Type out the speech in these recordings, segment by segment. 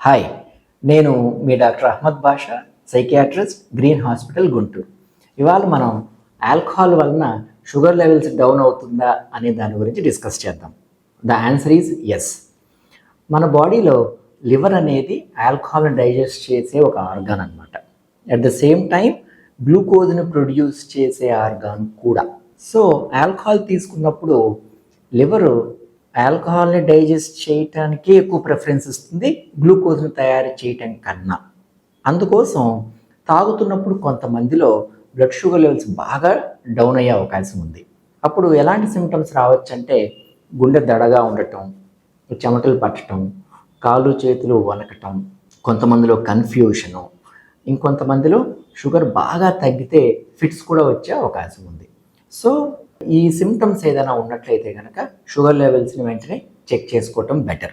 Hi, నేను మీ doctor Ahmed బాషా, psychiatrist, green hospital, Guntur. ఇవాళ మనం ఆల్కహాల్ వలన షుగర్ లెవెల్స్ డౌన్ అవుతుందా అనే దాని గురించి డిస్కస్ చేద్దాం. The answer is yes. మన బాడీలో లివర్ అనేది ఆల్కహాల్ని డైజెస్ట్ చేసే ఒక ఆర్గాన్ అనమాట. అట్ ద సేమ్ టైం గ్లూకోజ్ని ప్రొడ్యూస్ చేసే ఆర్గాన్ కూడా. సో ఆల్కహాల్ తీసుకున్నప్పుడు లివరు ఆల్కహాల్ని డైజెస్ట్ చేయటానికి ఎక్కువ ప్రిఫరెన్స్ ఇస్తుంది గ్లూకోజ్ని తయారు చేయటం కన్నా. అందుకోసం తాగుతున్నప్పుడు కొంతమందిలో బ్లడ్ షుగర్ లెవెల్స్ బాగా డౌన్ అయ్యే అవకాశం ఉంది. అప్పుడు ఎలాంటి సిమ్టమ్స్ రావచ్చు అంటే గుండె దడగా ఉండటం, చెమటలు పట్టడం, కాళ్ళు చేతులు వణకటం, కొంతమందిలో కన్ఫ్యూషను, ఇంకొంతమందిలో షుగర్ బాగా తగ్గితే ఫిట్స్ కూడా వచ్చే అవకాశం ఉంది. సో ఈ సిమ్టమ్స్ ఏదైనా ఉన్నట్లయితే కనుక షుగర్ లెవెల్స్ని వెంటనే చెక్ చేసుకోవటం బెటర్.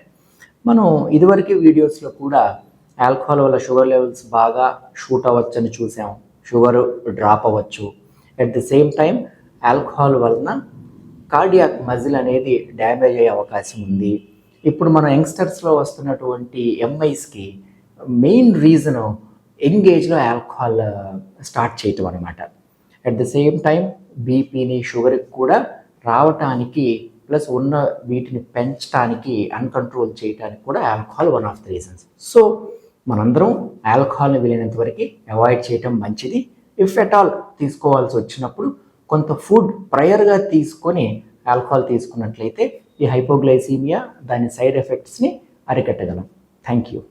మనం ఇదివరకు వీడియోస్లో కూడా ఆల్కహాల్ వల్ల షుగర్ లెవెల్స్ బాగా షూట్ అవ్వచ్చని చూసాం, షుగర్ డ్రాప్ అవ్వచ్చు. At the same time alcohol వలన కార్డియాక్ మజిల్ అనేది డ్యామేజ్ అయ్యే అవకాశం ఉంది. ఇప్పుడు మన యంగ్స్టర్స్లో వస్తున్నటువంటి ఎంఐస్కి మెయిన్ రీజను యంగ్ ఏజ్లో ఆల్కహాల్ స్టార్ట్ చేయటం అనమాట. అట్ ద సేమ్ టైం బీపీని, షుగర్కి కూడా రావటానికి ప్లస్ ఉన్న వీటిని పెంచడానికి, అన్కంట్రోల్ చేయడానికి కూడా alcohol one of the reasons. So మనందరం ఆల్కహాల్ని వీలైనంత వరకు అవాయిడ్ చేయటం మంచిది. ఇఫ్ ఎట్ ఆల్ తీసుకోవాల్సి వచ్చినప్పుడు కొంత ఫుడ్ ప్రయర్గా తీసుకొని ఆల్కహాల్ తీసుకున్నట్లయితే ఈ హైపోగ్లైసీమియా దాని సైడ్ ఎఫెక్ట్స్ని అరికట్టగలం. Thank you.